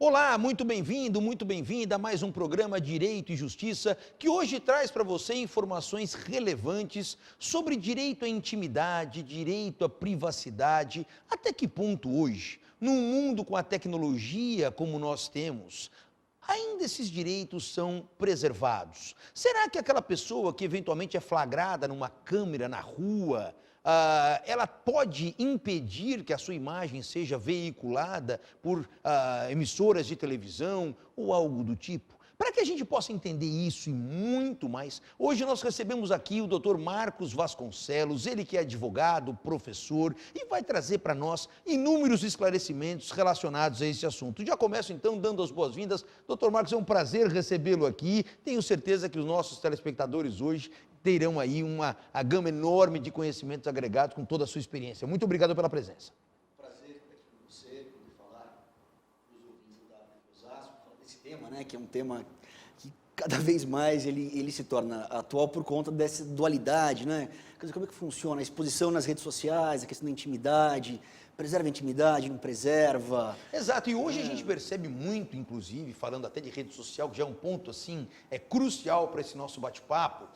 Olá, muito bem-vindo, muito bem-vinda a mais um programa Direito e Justiça, que hoje traz para você informações relevantes sobre direito à intimidade, direito à privacidade. Até que ponto hoje, num mundo com a tecnologia como nós temos, ainda esses direitos são preservados? Será que aquela pessoa que eventualmente é flagrada numa câmera na rua, ela pode impedir que a sua imagem seja veiculada por emissoras de televisão ou algo do tipo? Para que a gente possa entender isso e muito mais, hoje nós recebemos aqui o Dr. Marcos Vasconcelos, ele que é advogado, professor, e vai trazer para nós inúmeros esclarecimentos relacionados a esse assunto. Já começo então dando as boas-vindas. Dr. Marcos, é um prazer recebê-lo aqui. Tenho certeza que os nossos telespectadores hoje terão aí a gama enorme de conhecimentos agregados com toda a sua experiência. Muito obrigado pela presença. Prazer estar aqui com você, poder falar para os ouvintes da Osasco, falar desse tema, né, que é um tema que cada vez mais ele se torna atual por conta dessa dualidade, né? Quer dizer, como é que funciona a exposição nas redes sociais, a questão da intimidade, preserva a intimidade, não preserva. Exato, e hoje a gente percebe muito, inclusive, falando até de rede social, que já é um ponto assim, crucial para esse nosso bate-papo.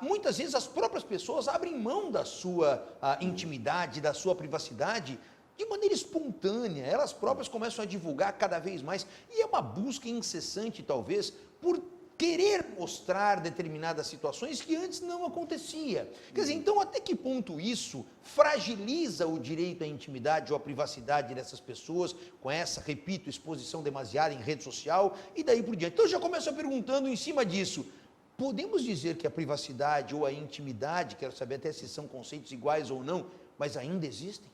Muitas vezes as próprias pessoas abrem mão da sua intimidade, da sua privacidade, de maneira espontânea. Elas próprias começam a divulgar cada vez mais, e é uma busca incessante, talvez, por querer mostrar determinadas situações que antes não acontecia. Quer dizer, então até que ponto isso fragiliza o direito à intimidade ou à privacidade dessas pessoas, com essa, repito, exposição demasiada em rede social e daí por diante. Então eu já começo perguntando em cima disso, podemos dizer que a privacidade ou a intimidade, quero saber até se são conceitos iguais ou não, mas ainda existem?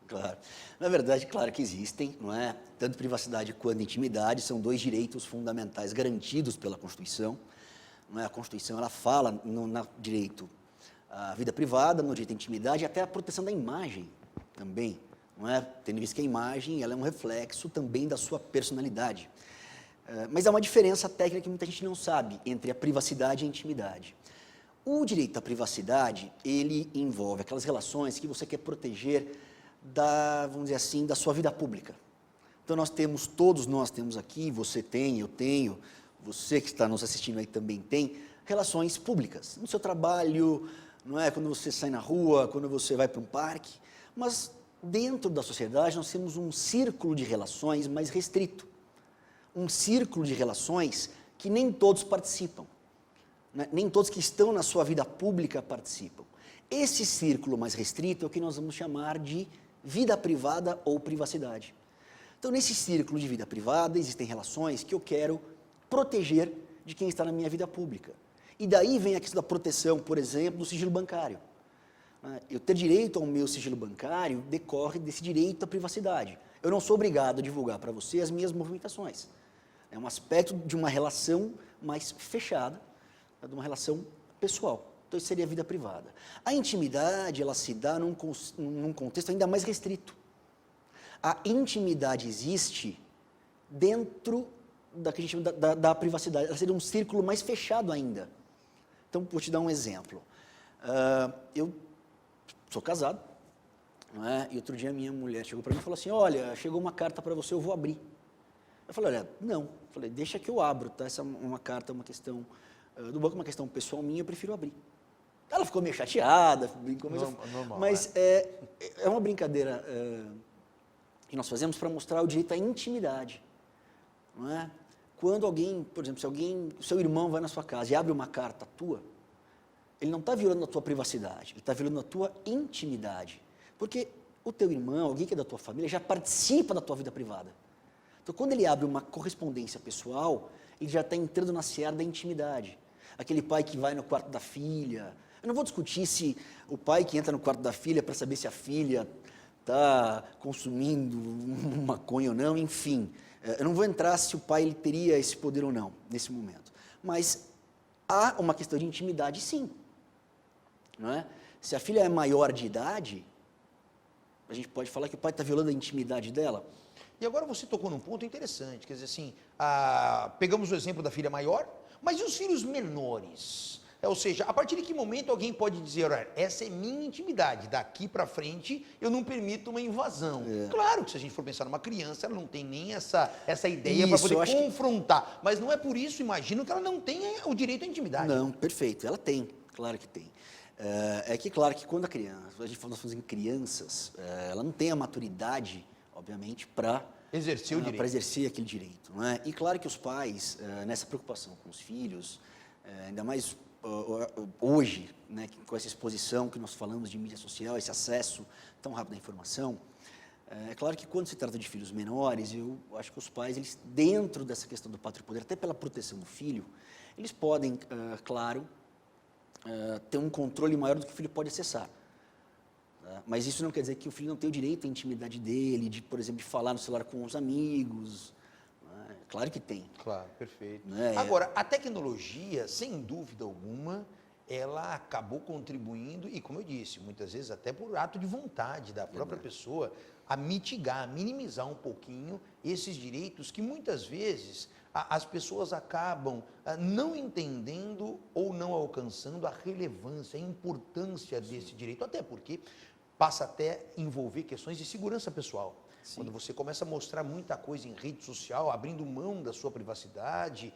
Claro. Na verdade, claro que existem, não é? Tanto privacidade quanto intimidade são dois direitos fundamentais garantidos pela Constituição. Não é? A Constituição ela fala no direito à vida privada, no direito à intimidade e até à proteção da imagem também. Não é? Tendo visto que a imagem ela é um reflexo também da sua personalidade. Mas há uma diferença técnica que muita gente não sabe entre a privacidade e a intimidade. O direito à privacidade, ele envolve aquelas relações que você quer proteger vamos dizer assim, da sua vida pública. Então todos nós temos aqui, você tem, eu tenho, você que está nos assistindo aí também tem, relações públicas, no seu trabalho, não é? Quando você sai na rua, quando você vai para um parque, mas dentro da sociedade nós temos um círculo de relações mais restrito, um círculo de relações que nem todos participam, né? Nem todos que estão na sua vida pública participam. Esse círculo mais restrito é o que nós vamos chamar de vida privada ou privacidade. Então, nesse círculo de vida privada, existem relações que eu quero proteger de quem está na minha vida pública. E daí vem a questão da proteção, por exemplo, do sigilo bancário. Eu ter direito ao meu sigilo bancário decorre desse direito à privacidade. Eu não sou obrigado a divulgar para você as minhas movimentações. É um aspecto de uma relação mais fechada, de uma relação pessoal. Então, isso seria a vida privada. A intimidade, ela se dá num contexto ainda mais restrito. A intimidade existe dentro da que a gente chama da privacidade. Ela seria um círculo mais fechado ainda. Então, vou te dar um exemplo. Eu sou casado, não é? E outro dia minha mulher chegou para mim e falou assim, olha, chegou uma carta para você, eu vou abrir. Eu falei, olha, não. Eu falei, deixa que eu abro, tá? Essa é uma carta, uma questão do banco, uma questão pessoal minha, eu prefiro abrir. Ela ficou meio chateada, brincou, mas é uma brincadeira que nós fazemos para mostrar o direito à intimidade. Não é? Quando alguém, por exemplo, se seu irmão vai na sua casa e abre uma carta tua, ele não está violando a tua privacidade, ele está violando a tua intimidade. Porque o teu irmão, alguém que é da tua família, já participa da tua vida privada. Então, quando ele abre uma correspondência pessoal, ele já está entrando na seara da intimidade. Aquele pai que vai no quarto da filha. Eu não vou discutir se o pai que entra no quarto da filha para saber se a filha está consumindo maconha ou não, enfim. Eu não vou entrar se o pai ele teria esse poder ou não, nesse momento. Mas há uma questão de intimidade, sim. Não é? Se a filha é maior de idade, a gente pode falar que o pai está violando a intimidade dela. E agora você tocou num ponto interessante, quer dizer assim, pegamos o exemplo da filha maior, mas e os filhos menores? Ou seja, a partir de que momento alguém pode dizer, olha, essa é minha intimidade, daqui para frente eu não permito uma invasão. Claro que se a gente for pensar numa criança, ela não tem nem essa ideia para poder confrontar. Mas não é por isso, imagino, que ela não tenha o direito à intimidade. Não, perfeito, ela tem, claro que tem. Claro que quando nós falamos em crianças, ela não tem a maturidade, obviamente, para exercer o direito. Para exercer aquele direito. Não é? E claro que os pais, nessa preocupação com os filhos, ainda mais hoje, né, com essa exposição que nós falamos de mídia social, esse acesso tão rápido à informação, é claro que quando se trata de filhos menores, eu acho que os pais, eles, dentro dessa questão do pátrio poder, até pela proteção do filho, eles podem, claro, ter um controle maior do que o filho pode acessar. Mas isso não quer dizer que o filho não tem o direito à intimidade dele, de, por exemplo, de falar no celular com os amigos. Claro que tem. Claro, perfeito. Agora, a tecnologia, sem dúvida alguma, ela acabou contribuindo, e como eu disse, muitas vezes até por ato de vontade da própria pessoa, a mitigar, a minimizar um pouquinho esses direitos que muitas vezes as pessoas acabam não entendendo ou não alcançando a relevância, a importância desse direito, até porque passa até a envolver questões de segurança pessoal. Sim. Quando você começa a mostrar muita coisa em rede social, abrindo mão da sua privacidade,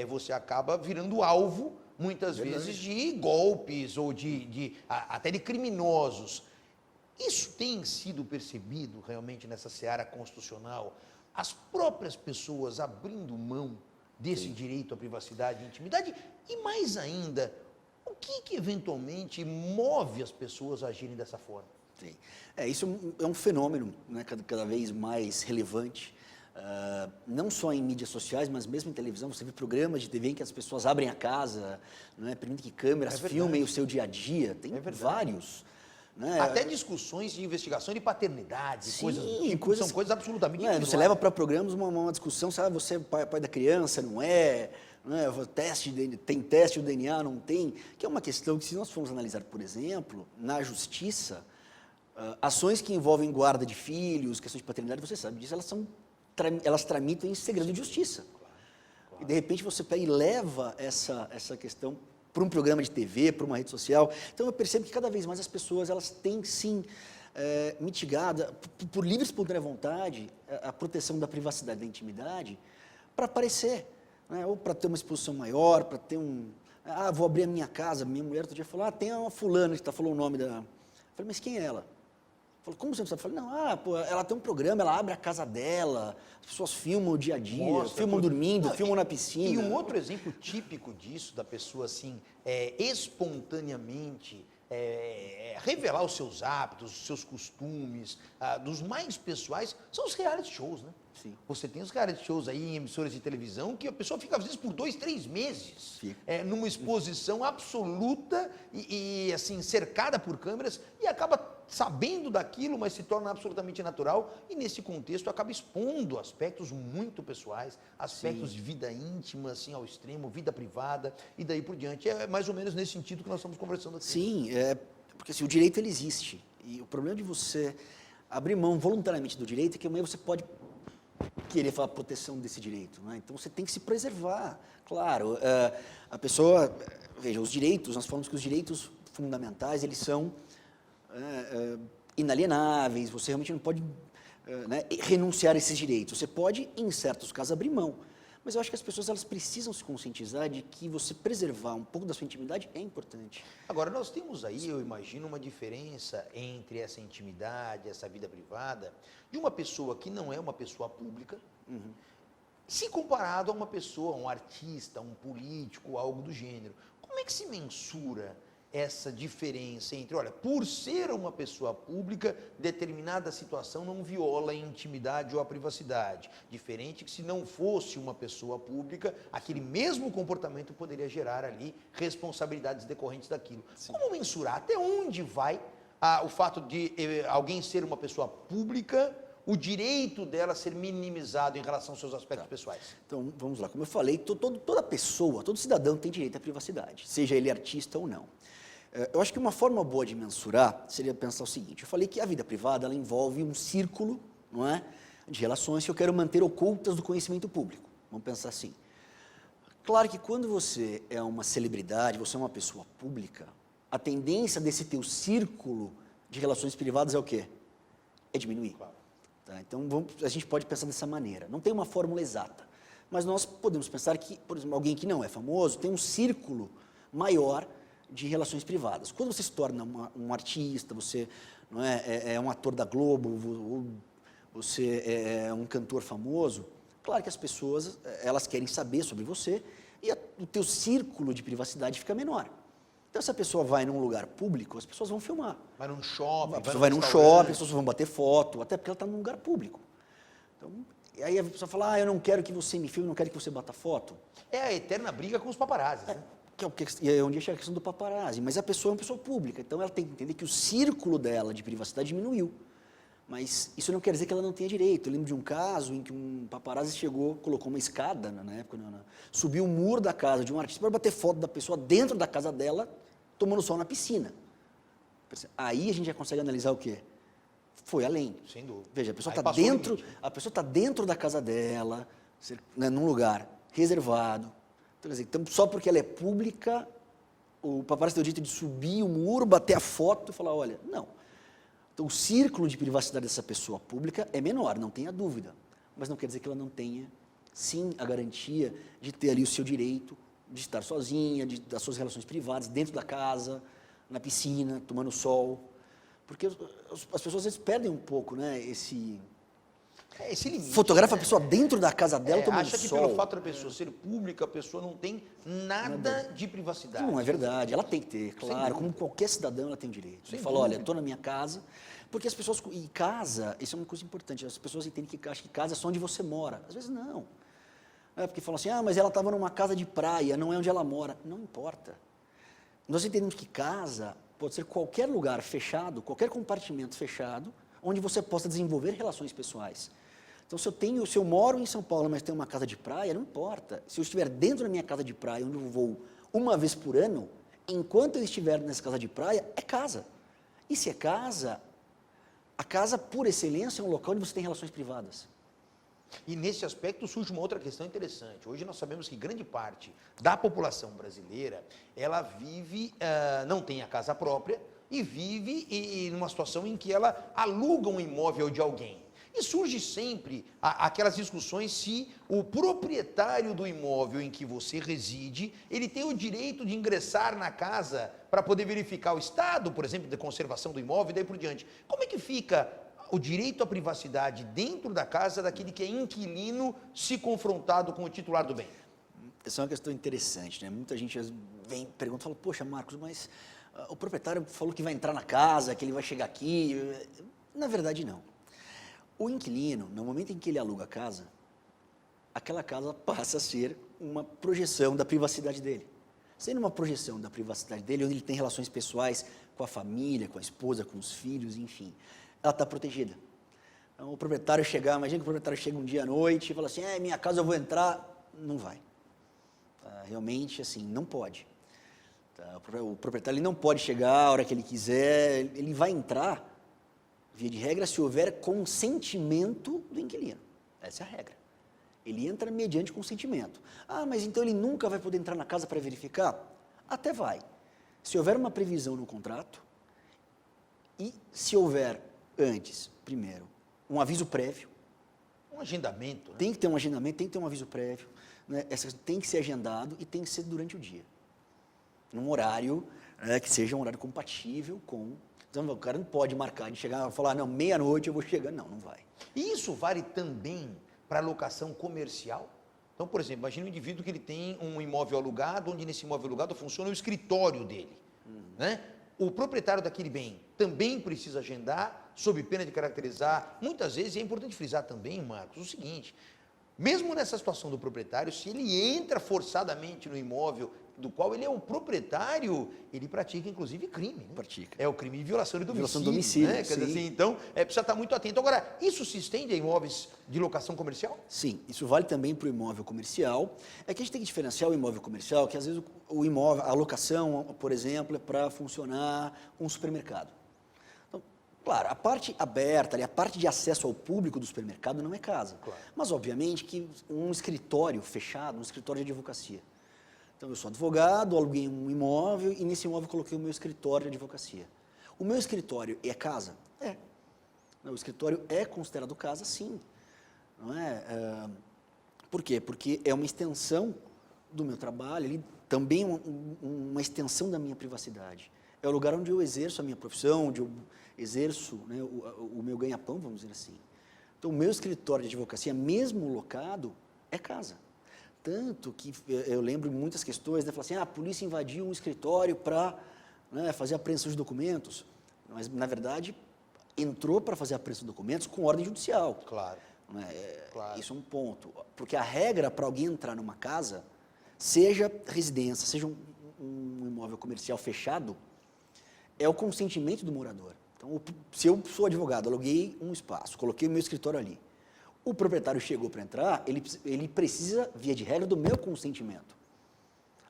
você acaba virando alvo, muitas vezes, de golpes ou até de criminosos. Isso tem sido percebido realmente nessa seara constitucional? As próprias pessoas abrindo mão desse direito à privacidade e intimidade? E mais ainda, o que eventualmente move as pessoas a agirem dessa forma? Sim. Isso é um fenômeno, né, cada vez mais relevante, não só em mídias sociais, mas mesmo em televisão. Você vê programas de TV em que as pessoas abrem a casa, né, permitem que câmeras filmem o seu dia a dia. Tem vários. Né? Até discussões de investigação de paternidade, são coisas absolutamente individuais. Você leva para programas uma discussão, sabe, você é pai da criança, não é? Tem teste do DNA, não tem? Que é uma questão que, se nós formos analisar, por exemplo, na justiça, ações que envolvem guarda de filhos, questões de paternidade, você sabe disso, elas tramitam em segredo de justiça. Claro. E, de repente, você pega e leva essa questão para um programa de TV, para uma rede social. Então, eu percebo que cada vez mais as pessoas, elas têm, sim, mitigada, por livre e espontânea vontade, a proteção da privacidade, da intimidade, para aparecer, né? Ou para ter uma exposição maior, para ter vou abrir a minha casa. Minha mulher outro dia falou, tem uma fulana, que falou o nome da... Eu falei, mas quem é ela? Falei, como você não sabe? Eu falei, não, ela tem um programa, ela abre a casa dela, as pessoas filmam o dia a dia, filmam dormindo, filmam na piscina. E um outro exemplo típico disso, da pessoa assim, espontaneamente revelar os seus hábitos, os seus costumes, dos mais pessoais, são os reality shows, né? Sim. Você tem os reality shows aí em emissoras de televisão que a pessoa fica, às vezes, por 2, 3 meses numa exposição absoluta e assim, cercada por câmeras e acaba sabendo daquilo, mas se torna absolutamente natural e, nesse contexto, acaba expondo aspectos muito pessoais, aspectos de vida íntima, assim, ao extremo, vida privada e daí por diante. É mais ou menos nesse sentido que nós estamos conversando aqui. Sim, porque assim, o direito, ele existe. E o problema de você abrir mão voluntariamente do direito é que amanhã você pode querer falar proteção desse direito, né? Então você tem que se preservar, claro. A pessoa, veja, os direitos, nós falamos que os direitos fundamentais, eles são inalienáveis, você realmente não pode renunciar a esses direitos. Você pode, em certos casos, abrir mão. Mas eu acho que as pessoas, elas precisam se conscientizar de que você preservar um pouco da sua intimidade é importante. Agora, nós temos aí, eu imagino, uma diferença entre essa intimidade, essa vida privada, de uma pessoa que não é uma pessoa pública, se comparado a uma pessoa, um artista, um político, algo do gênero. Como é que se mensura essa diferença entre, olha, por ser uma pessoa pública, determinada situação não viola a intimidade ou a privacidade. Diferente que, se não fosse uma pessoa pública, aquele mesmo comportamento poderia gerar ali responsabilidades decorrentes daquilo. Sim. Como mensurar? Até onde vai o fato de alguém ser uma pessoa pública, o direito dela ser minimizado em relação aos seus aspectos pessoais? Então, vamos lá. Como eu falei, toda pessoa, todo cidadão tem direito à privacidade, seja ele artista ou não. Eu acho que uma forma boa de mensurar seria pensar o seguinte: eu falei que a vida privada, ela envolve um círculo, não é, de relações que eu quero manter ocultas do conhecimento público. Vamos pensar assim. Claro que quando você é uma celebridade, você é uma pessoa pública, a tendência desse teu círculo de relações privadas é o quê? É diminuir. Claro. Tá? Então, a gente pode pensar dessa maneira. Não tem uma fórmula exata, mas nós podemos pensar que, por exemplo, alguém que não é famoso tem um círculo maior de relações privadas. Quando você se torna um artista, você não é um ator da Globo, ou você é um cantor famoso, claro que as pessoas elas querem saber sobre você e o teu círculo de privacidade fica menor. Então, se a pessoa vai num lugar público, as pessoas vão filmar. Vai num shopping, A pessoa vai num shopping, as pessoas vão bater foto, até porque ela está num lugar público. Então, e aí a pessoa fala, eu não quero que você me filme, não quero que você bata foto. É a eterna briga com os paparazzis, né? E é onde chega a questão do paparazzi. Mas a pessoa é uma pessoa pública, então ela tem que entender que o círculo dela de privacidade diminuiu. Mas isso não quer dizer que ela não tenha direito. Eu lembro de um caso em que um paparazzi chegou, colocou uma escada, na época, subiu o muro da casa de um artista para bater foto da pessoa dentro da casa dela, tomando sol na piscina. Aí a gente já consegue analisar o quê? Foi além. Sem dúvida. Veja, a pessoa Aí está passou o dentro, limite. a pessoa está dentro da casa dela, né, num lugar reservado. Então, quer dizer, então, só porque ela é pública, o paparazzi tem o direito de subir o muro, bater a foto e falar, olha, não. Então, o círculo de privacidade dessa pessoa pública é menor, não tenha dúvida. Mas não quer dizer que ela não tenha, sim, a garantia de ter ali o seu direito de estar sozinha, das suas relações privadas, dentro da casa, na piscina, tomando sol. Porque as pessoas às vezes perdem um pouco, né, esse limite. Fotografa a pessoa dentro da casa dela tomando acha que sol. pelo fato da pessoa ser pública, a pessoa não tem nada de privacidade. Não é verdade, ela tem que ter, claro, como qualquer cidadão ela tem o direito. Você fala, olha, estou na minha casa, porque as pessoas, e casa, isso é uma coisa importante, as pessoas entendem que acham que casa é só onde você mora. Às vezes não. Porque falam assim, mas ela estava numa casa de praia, não é onde ela mora. Não importa. Nós entendemos que casa pode ser qualquer lugar fechado, qualquer compartimento fechado, onde você possa desenvolver relações pessoais. Então, se eu moro em São Paulo, mas tenho uma casa de praia, não importa. Se eu estiver dentro da minha casa de praia, onde eu vou uma vez por ano, enquanto eu estiver nessa casa de praia, é casa. E se é casa, a casa, por excelência, é um local onde você tem relações privadas. E nesse aspecto surge uma outra questão interessante. Hoje nós sabemos que grande parte da população brasileira, ela vive, não tem a casa própria e vive numa situação em que ela aluga um imóvel de alguém. E surge sempre aquelas discussões se o proprietário do imóvel em que você reside, ele tem o direito de ingressar na casa para poder verificar o estado, por exemplo, de conservação do imóvel e daí por diante. Como é que fica o direito à privacidade dentro da casa daquele que é inquilino se confrontado com o titular do bem? Essa é uma questão interessante, né? Muita gente vem pergunta, fala, poxa, Marcos, mas o proprietário falou que vai entrar na casa, que ele vai chegar aqui. Na verdade, não. O inquilino, no momento em que ele aluga a casa, aquela casa passa a ser uma projeção da privacidade dele. Sendo uma projeção da privacidade dele, onde ele tem relações pessoais com a família, com a esposa, com os filhos, enfim, ela está protegida. Então, o proprietário imagina que o proprietário chega um dia à noite e fala assim, minha casa eu vou entrar, não vai. Realmente, assim, não pode. O proprietário ele não pode chegar a hora que ele quiser, ele vai entrar, via de regra, se houver consentimento do inquilino. Essa é a regra. Ele entra mediante consentimento. Mas então ele nunca vai poder entrar na casa para verificar? Até vai. Se houver uma previsão no contrato e se houver antes, primeiro, um aviso prévio. Um agendamento, né? Tem que ter um agendamento, tem que ter um aviso prévio. Né? Tem que ser agendado e tem que ser durante o dia. Num horário que seja um horário compatível com... Então, o cara não pode marcar de chegar e falar, não, meia-noite eu vou chegar. Não, não vai. E isso vale também para locação comercial? Então, por exemplo, imagine um indivíduo que ele tem um imóvel alugado, onde nesse imóvel alugado funciona o escritório dele. Né? O proprietário daquele bem também precisa agendar, sob pena de caracterizar. Muitas vezes, e é importante frisar também, Marcos, o seguinte, mesmo nessa situação do proprietário, se ele entra forçadamente no imóvel do qual ele é o proprietário, ele pratica, inclusive, crime. Né? Pratica. É o crime de violação de domicílio. Violação de domicílio, né? Quer dizer assim, então, precisa estar muito atento. Agora, isso se estende a imóveis de locação comercial? Sim, isso vale também para o imóvel comercial. É que a gente tem que diferenciar o imóvel comercial, que às vezes o imóvel, a locação, por exemplo, é para funcionar um supermercado. Então, claro, a parte aberta, a parte de acesso ao público do supermercado não é casa. Claro. Mas, obviamente, que um escritório fechado, um escritório de advocacia, Então, eu sou advogado, aluguei um imóvel e nesse imóvel coloquei o meu escritório de advocacia. O meu escritório é casa? É. O escritório é considerado casa, sim. Não é? Por quê? Porque é uma extensão do meu trabalho, ele também uma extensão da minha privacidade. É o lugar onde eu exerço a minha profissão, onde eu exerço, né, o meu ganha-pão, vamos dizer assim. Então, o meu escritório de advocacia, mesmo locado, é casa. Tanto que eu lembro muitas questões, né, falar assim, a polícia invadiu um escritório para, né, fazer a apreensão de documentos, mas, na verdade, entrou para fazer a apreensão de documentos com ordem judicial. Claro. Claro. Isso é um ponto. Porque a regra para alguém entrar numa casa, seja residência, seja um imóvel comercial fechado, é o consentimento do morador. Então, se eu sou advogado, aluguei um espaço, coloquei o meu escritório ali, o proprietário chegou para entrar, ele precisa, via de regra, do meu consentimento.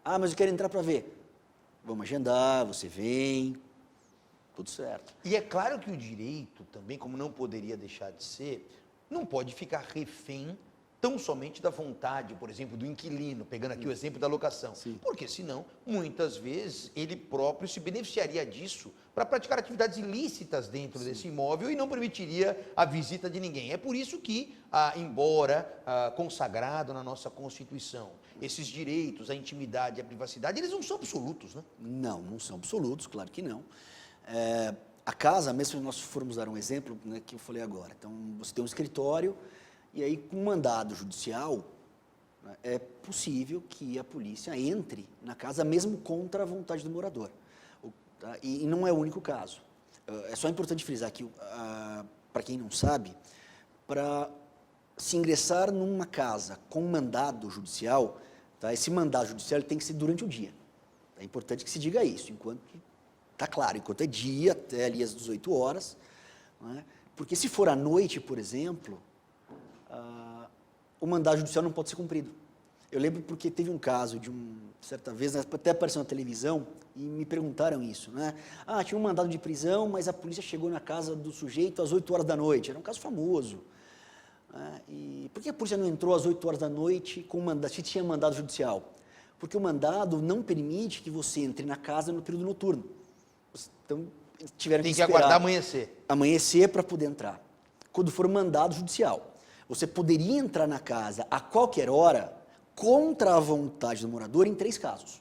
Ah, mas eu quero entrar para ver. Vamos agendar, você vem, tudo certo. E é claro que o direito também, como não poderia deixar de ser, não pode ficar refém tão somente da vontade, por exemplo, do inquilino, pegando aqui o exemplo da locação. Sim. Porque senão, muitas vezes, ele próprio se beneficiaria disso para praticar atividades ilícitas dentro desse imóvel e não permitiria a visita de ninguém. É por isso que, embora consagrado na nossa Constituição, esses direitos à intimidade e à privacidade, eles não são absolutos, né? Não são absolutos, claro que não. A casa, mesmo se nós formos dar um exemplo, né, que eu falei agora, então você tem um escritório e aí com mandado judicial, né, é possível que a polícia entre na casa mesmo contra a vontade do morador. Tá? E não é o único caso. É só importante frisar que, para quem não sabe, para se ingressar numa casa com mandado judicial, tá, esse mandado judicial ele tem que ser durante o dia. É importante que se diga isso, enquanto está claro, enquanto é dia, até ali às 18 horas, né? Porque se for à noite, por exemplo, o mandado judicial não pode ser cumprido. Eu lembro porque teve um caso de certa vez, até apareceu na televisão, e me perguntaram isso, né? Tinha um mandado de prisão, mas a polícia chegou na casa do sujeito às 8 horas da noite. Era um caso famoso. Né? E por que a polícia não entrou às 8 horas da noite com mandado, se tinha mandado judicial? Porque o mandado não permite que você entre na casa no período noturno. Então, tiveram Tem que que aguardar amanhecer. Amanhecer para poder entrar. Quando for mandado judicial. Você poderia entrar na casa a qualquer hora, contra a vontade do morador, em 3 casos.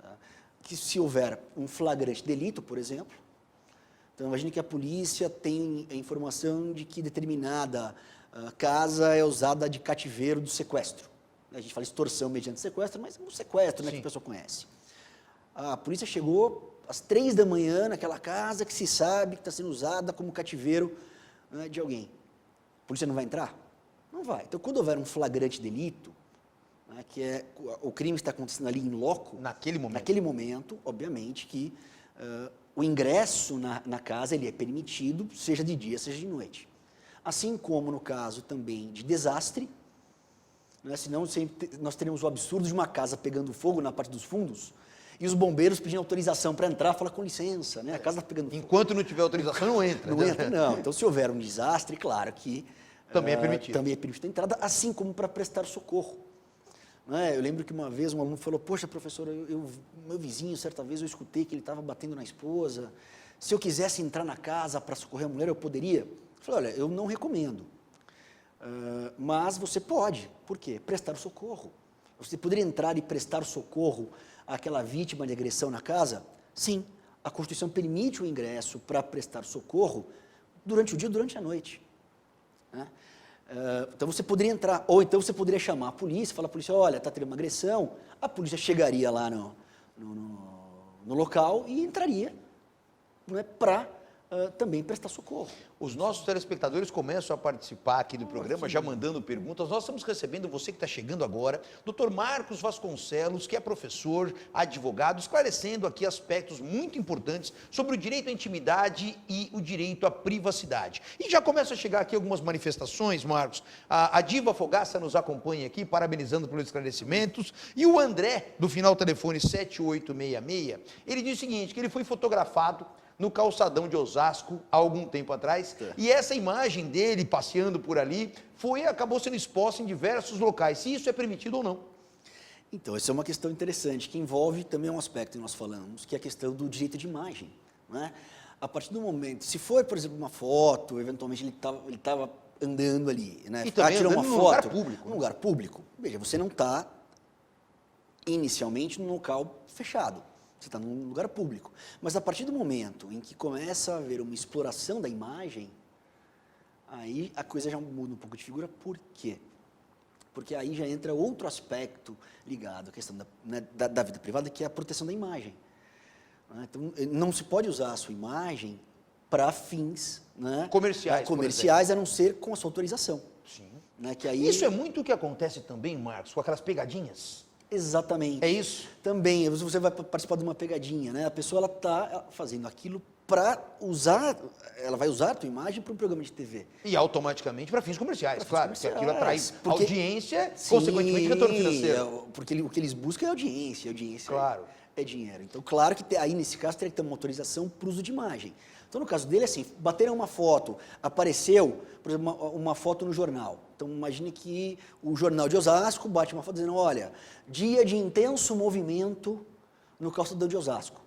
Tá? Que se houver um flagrante delito, por exemplo, então imagine que a polícia tem a informação de que determinada casa é usada de cativeiro do sequestro. A gente fala extorsão mediante sequestro, mas é um sequestro, né, que a pessoa conhece. A polícia chegou às 3 da manhã naquela casa que se sabe que está sendo usada como cativeiro, né, de alguém. A polícia não vai entrar? Não vai. Então, quando houver um flagrante delito, né, que o crime está acontecendo ali em loco, naquele momento, obviamente que o ingresso na casa ele é permitido, seja de dia, seja de noite. Assim como no caso também de desastre, né, senão nós teremos o absurdo de uma casa pegando fogo na parte dos fundos, e os bombeiros pedindo autorização para entrar, falar com licença, né? A casa está pegando fogo. Enquanto não tiver autorização, não entra. Não entra, não. Então, se houver um desastre, claro que também é permitido. Também é permitido a entrada, assim como para prestar socorro. Né? Eu lembro que uma vez um aluno falou, poxa, professor, meu vizinho, certa vez eu escutei que ele estava batendo na esposa. Se eu quisesse entrar na casa para socorrer a mulher, eu poderia? Eu falei, olha, eu não recomendo. Mas você pode. Por quê? Prestar socorro. Você poderia entrar e prestar socorro àquela vítima de agressão na casa? Sim, a Constituição permite o ingresso para prestar socorro durante o dia, durante a noite. Né? Então você poderia entrar, ou então você poderia chamar a polícia, falar à polícia, olha, está tendo uma agressão, a polícia chegaria lá no local e entraria, né, para também prestar socorro. Os nossos telespectadores começam a participar aqui do programa, já mandando perguntas. Nós estamos recebendo você que está chegando agora, Dr. Marcos Vasconcelos, que é professor, advogado, esclarecendo aqui aspectos muito importantes sobre o direito à intimidade e o direito à privacidade. E já começa a chegar aqui algumas manifestações, Marcos. A Diva Fogaça nos acompanha aqui, parabenizando pelos esclarecimentos. E o André, do final telefone 7866, ele diz o seguinte, que ele foi fotografado no calçadão de Osasco, há algum tempo atrás, e essa imagem dele passeando por ali acabou sendo exposta em diversos locais, se isso é permitido ou não. Então, essa é uma questão interessante, que envolve também um aspecto que nós falamos, que é a questão do direito de imagem. Né? A partir do momento, se for, por exemplo, uma foto, eventualmente ele estava andando ali, né? E também tirando andando uma num foto, lugar público. num lugar público. Veja, você não está inicialmente num local fechado, você está num lugar público. Mas a partir do momento em que começa a haver uma exploração da imagem, aí a coisa já muda um pouco de figura. Por quê? Porque aí já entra outro aspecto ligado à questão da vida privada, que é a proteção da imagem. Então, não se pode usar a sua imagem para fins, né, comerciais, a não ser com a sua autorização. Sim. Né, que aí... Isso é muito o que acontece também, Marcos, com aquelas pegadinhas. Exatamente. É isso? Também, você vai participar de uma pegadinha, né? A pessoa está fazendo aquilo para usar, ela vai usar a tua imagem para um programa de TV. E automaticamente para fins comerciais, claro, porque aquilo atrai porque, audiência, sim, consequentemente retorno financeiro. Porque o que eles buscam é audiência Claro. é dinheiro. Então, claro que aí, nesse caso, teria que ter uma autorização para o uso de imagem. Então, no caso dele, assim, bateram uma foto, apareceu, por exemplo, uma foto no jornal. Então, imagine que o Jornal de Osasco bate uma foto dizendo, olha, dia de intenso movimento no calçadão de Osasco.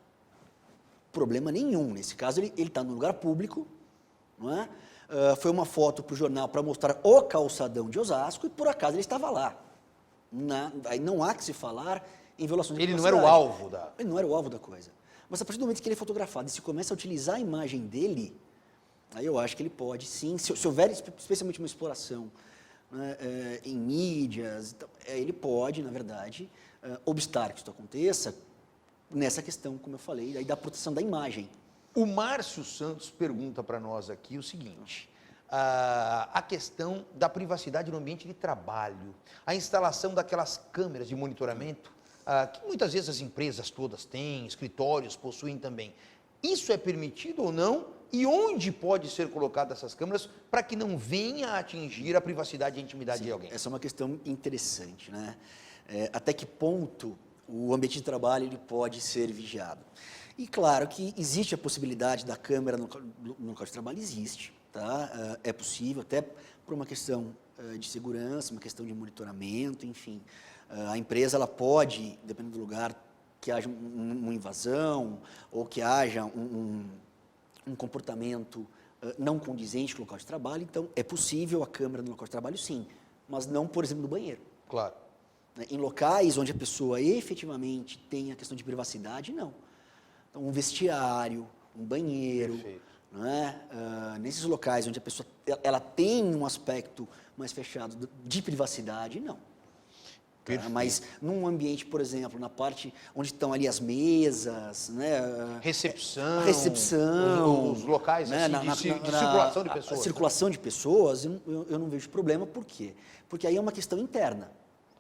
Problema nenhum. Nesse caso, ele está no lugar público, não é? Foi uma foto para o jornal para mostrar o calçadão de Osasco e, por acaso, ele estava lá. Aí não há que se falar em violações de Ele privacidade. não era o alvo da... Ele não era o alvo da coisa. Mas a partir do momento que ele é fotografado e se começa a utilizar a imagem dele, aí eu acho que ele pode, sim, se houver especialmente uma exploração, né, em mídias, então, ele pode, na verdade, obstar que isso aconteça nessa questão, como eu falei, aí da proteção da imagem. O Márcio Santos pergunta para nós aqui o seguinte, a questão da privacidade no ambiente de trabalho, a instalação daquelas câmeras de monitoramento, que muitas vezes as empresas todas têm, escritórios possuem também. Isso é permitido ou não? E onde pode ser colocada essas câmeras para que não venha a atingir a privacidade e a intimidade de alguém? Essa é uma questão interessante, né? Até que ponto o ambiente de trabalho ele pode ser vigiado? E claro que existe a possibilidade da câmera no local de trabalho, existe, tá? É possível, até por uma questão de segurança, uma questão de monitoramento, enfim. A empresa ela pode, dependendo do lugar, que haja uma invasão ou que haja um comportamento não condizente com o local de trabalho, então é possível a câmera no local de trabalho, sim, mas não, por exemplo, no banheiro. Claro. Em locais onde a pessoa efetivamente tem a questão de privacidade, não. Então, um vestiário, um banheiro, não é? Nesses locais onde a pessoa ela tem um aspecto mais fechado de privacidade, não. Mas num ambiente, por exemplo, na parte onde estão ali as mesas, né? Recepção, os locais, né? assim, de circulação de pessoas. A circulação de pessoas, eu não vejo problema. Por quê? Porque aí é uma questão interna.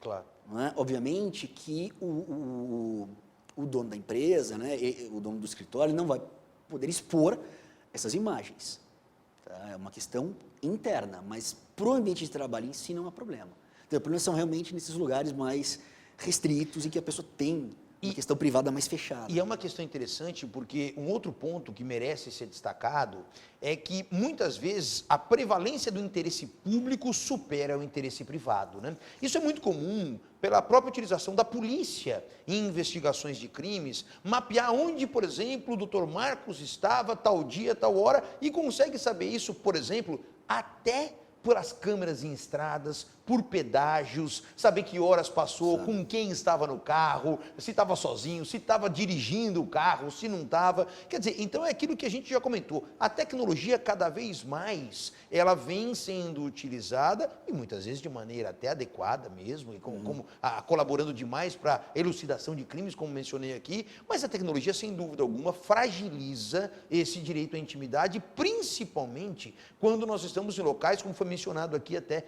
Claro. Não é? Obviamente que o dono da empresa, né? O dono do escritório não vai poder expor essas imagens. Tá? É uma questão interna, mas para o ambiente de trabalho em si não há problema. Então, o problema são realmente nesses lugares mais restritos em que a pessoa tem uma questão privada mais fechada. E é uma questão interessante porque um outro ponto que merece ser destacado é que muitas vezes a prevalência do interesse público supera o interesse privado, né? Isso é muito comum pela própria utilização da polícia em investigações de crimes, mapear onde, por exemplo, o doutor Marcos estava tal dia, tal hora, e consegue saber isso, por exemplo, até pelas câmeras em estradas, por pedágios, saber que horas passou, com quem estava no carro, se estava sozinho, se estava dirigindo o carro, se não estava. Quer dizer, então é aquilo que a gente já comentou. A tecnologia, cada vez mais, ela vem sendo utilizada, e muitas vezes de maneira até adequada mesmo, e colaborando demais para a elucidação de crimes, como mencionei aqui, mas a tecnologia, sem dúvida alguma, fragiliza esse direito à intimidade, principalmente quando nós estamos em locais, como foi mencionado aqui até,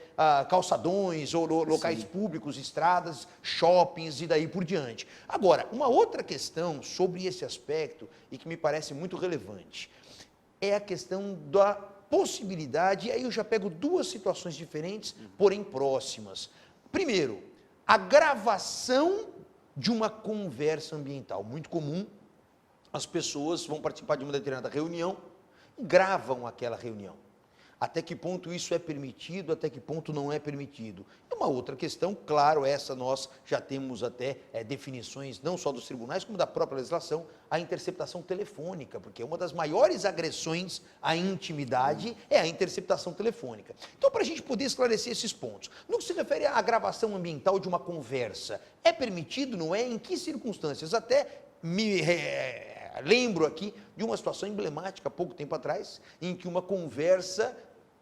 calçadões, ou locais públicos, estradas, shoppings e daí por diante. Agora, uma outra questão sobre esse aspecto, e que me parece muito relevante, é a questão da possibilidade, e aí eu já pego duas situações diferentes, porém próximas. Primeiro, a gravação de uma conversa ambiental. Muito comum, as pessoas vão participar de uma determinada reunião, gravam aquela reunião. Até que ponto isso é permitido, até que ponto não é permitido. Uma outra questão, claro, essa nós já temos até definições não só dos tribunais, como da própria legislação, a interceptação telefônica, porque uma das maiores agressões à intimidade é a interceptação telefônica. Então, para a gente poder esclarecer esses pontos, no que se refere à gravação ambiental de uma conversa, é permitido, não é? Em que circunstâncias? Até me lembro aqui de uma situação emblemática, há pouco tempo atrás, em que uma conversa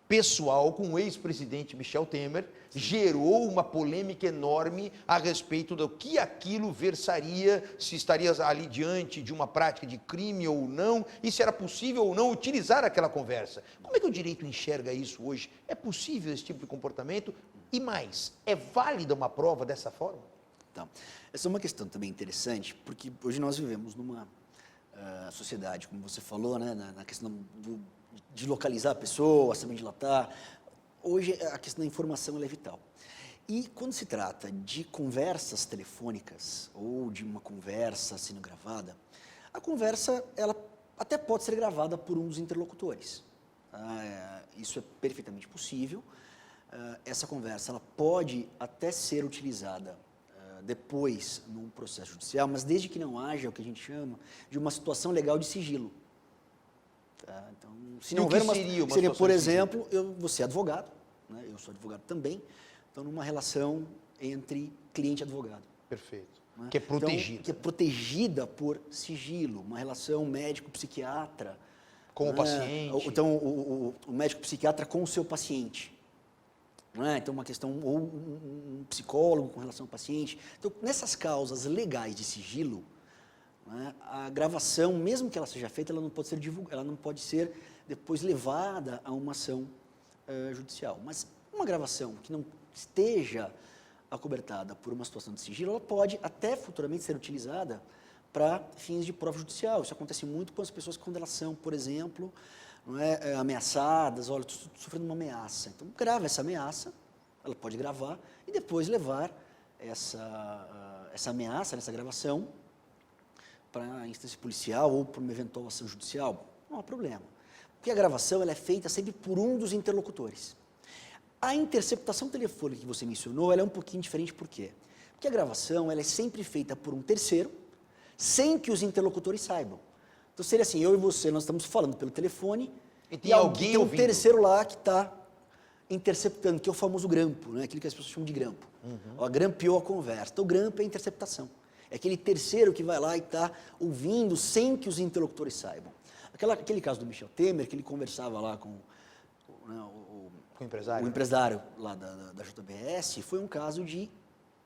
pessoal com o ex-presidente Michel Temer gerou uma polêmica enorme a respeito do que aquilo versaria, se estaria ali diante de uma prática de crime ou não, e se era possível ou não utilizar aquela conversa. Como é que o direito enxerga isso hoje? É possível esse tipo de comportamento? E mais, é válida uma prova dessa forma? Então, essa é uma questão também interessante, porque hoje nós vivemos numa sociedade, como você falou, né, na questão de localizar a pessoa, saber dilatar. Hoje a questão da informação ela é vital. E quando se trata de conversas telefônicas ou de uma conversa sendo gravada, a conversa ela até pode ser gravada por um dos interlocutores. Isso é perfeitamente possível. Essa conversa ela pode até ser utilizada depois num processo judicial, mas desde que não haja o que a gente chama de uma situação legal de sigilo. Então, se não houver seria, por exemplo, você é advogado, né? Eu sou advogado também, então numa relação entre cliente e advogado. Perfeito. Né? Que é protegida. Então, que é protegida por sigilo, uma relação médico-psiquiatra. Com né? o paciente. Então, o médico-psiquiatra com o seu paciente. Né? Então, uma questão, ou um psicólogo com relação ao paciente. Então, nessas causas legais de sigilo, né, a gravação, mesmo que ela seja feita, ela não pode ser divulgada, ela não pode ser depois levada a uma ação judicial. Mas uma gravação que não esteja acobertada por uma situação de sigilo, ela pode até futuramente ser utilizada para fins de prova judicial. Isso acontece muito com as pessoas quando elas são, por exemplo, não é, ameaçadas. Olha, estou sofrendo uma ameaça. Então, grava essa ameaça, ela pode gravar e depois levar essa ameaça, nessa gravação, para a instância policial ou para uma eventual ação judicial. Não há problema. Porque a gravação ela é feita sempre por um dos interlocutores. A interceptação telefônica que você mencionou, ela é um pouquinho diferente, por quê? Porque a gravação ela é sempre feita por um terceiro, sem que os interlocutores saibam. Então seria assim, eu e você, nós estamos falando pelo telefone, e tem alguém tem um ouvindo. terceiro lá que está interceptando, que é o famoso grampo, né? Aquilo que as pessoas chamam de grampo. Ó, grampeou a conversa. Então, o grampo é a interceptação. É aquele terceiro que vai lá e está ouvindo sem que os interlocutores saibam. Aquele caso do Michel Temer, que ele conversava lá com o empresário. O empresário lá da JBS, foi um caso de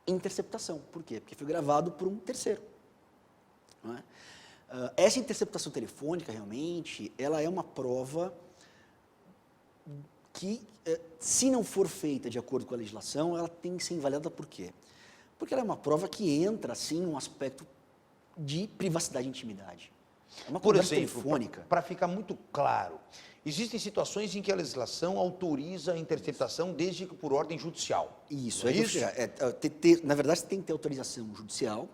interceptação. Por quê? Porque foi gravado por um terceiro. Não é? Essa interceptação telefônica, realmente, ela é uma prova que, se não for feita de acordo com a legislação, ela tem que ser invalidada. Por quê? Porque ela é uma prova que entra, sim, um aspecto de privacidade e intimidade. É uma Por conversa exemplo, telefônica. para ficar muito claro, existem situações em que a legislação autoriza a interceptação desde que por ordem judicial. Isso. É isso? Na verdade, você tem que ter autorização judicial.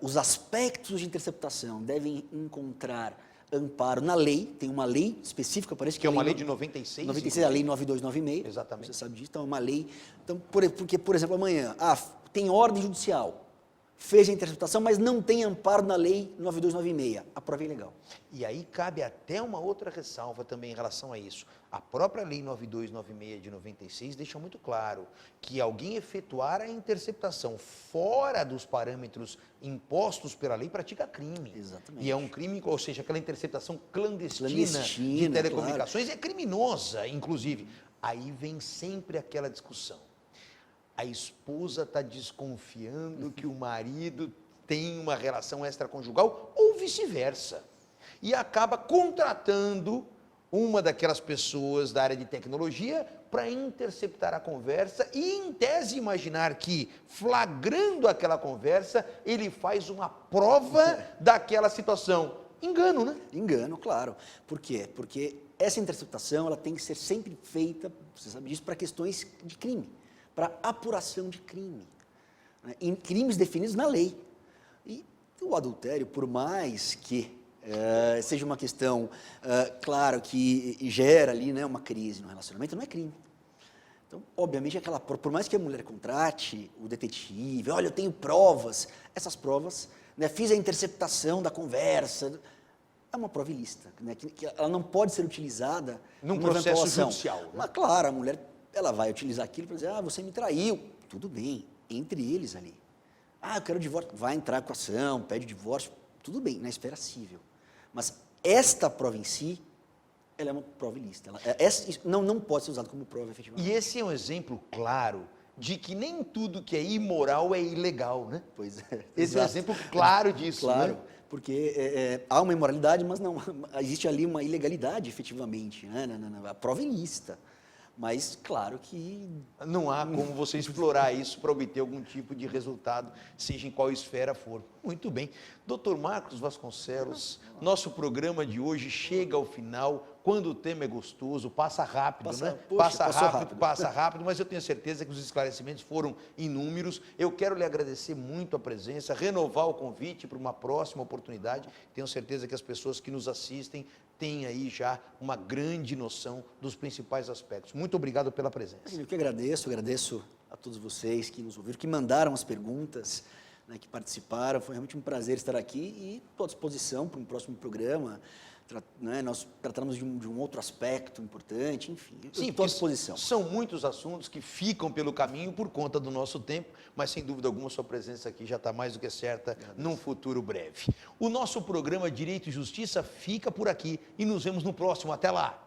Os aspectos de interceptação devem encontrar amparo na lei. Tem uma lei específica, parece que é uma lei de 96. 96, a lei 9296. Exatamente. Você sabe disso, então é uma lei. Então, porque, por exemplo, amanhã, tem ordem judicial, fez a interceptação, mas não tem amparo na lei 9296. A prova é ilegal. E aí cabe até uma outra ressalva também em relação a isso. A própria lei 9296 de 96 deixa muito claro que alguém efetuar a interceptação fora dos parâmetros impostos pela lei pratica crime. Exatamente. E é um crime, ou seja, aquela interceptação clandestina de telecomunicações, claro, é criminosa, inclusive. Aí vem sempre aquela discussão. A esposa está desconfiando que o marido tem uma relação extraconjugal ou vice-versa. E acaba contratando uma daquelas pessoas da área de tecnologia para interceptar a conversa e, em tese, imaginar que, flagrando aquela conversa, ele faz uma prova daquela situação. Engano, né? Engano, claro. Por quê? Porque essa interceptação ela tem que ser sempre feita, você sabe disso, para questões de crime, para apuração de crime, né? Em crimes definidos na lei. E o adultério, por mais que seja uma questão, claro, que gera ali, né, uma crise no relacionamento, não é crime. Então, obviamente, por mais que a mulher contrate o detetive, olha, eu tenho provas, essas provas, né, fiz a interceptação da conversa, é uma prova ilícita, né, que ela não pode ser utilizada Num numa processo eventual ação. judicial, né? Mas, claro, a mulher ela vai utilizar aquilo para dizer, você me traiu. Tudo bem, entre eles ali. Eu quero divórcio, vai entrar com a ação, pede divórcio, tudo bem, na esfera cível. Mas esta prova em si, ela é uma prova ilícita. Não pode ser usada como prova, efetivamente. E esse é um exemplo claro de que nem tudo que é imoral é ilegal, né? Pois é. Esse é um exemplo claro disso, Claro, né? porque há uma imoralidade, mas não existe ali uma ilegalidade, efetivamente, né? A prova é ilícita. Mas, claro que... Não há como você explorar isso para obter algum tipo de resultado, seja em qual esfera for. Muito bem. Dr. Marcos Vasconcelos, nosso programa de hoje chega ao final. Quando o tema é gostoso, passa rápido, né? Passa rápido, mas eu tenho certeza que os esclarecimentos foram inúmeros. Eu quero lhe agradecer muito a presença, renovar o convite para uma próxima oportunidade. Tenho certeza que as pessoas que nos assistem têm aí já uma grande noção dos principais aspectos. Muito obrigado pela presença. Eu que agradeço a todos vocês que nos ouviram, que mandaram as perguntas, né, que participaram. Foi realmente um prazer estar aqui e estou à disposição para um próximo programa. Nós tratamos de um outro aspecto importante, enfim, estou à disposição. São muitos assuntos que ficam pelo caminho por conta do nosso tempo, mas sem dúvida alguma sua presença aqui já está mais do que certa num futuro breve. O nosso programa Direito e Justiça fica por aqui e nos vemos no próximo. Até lá!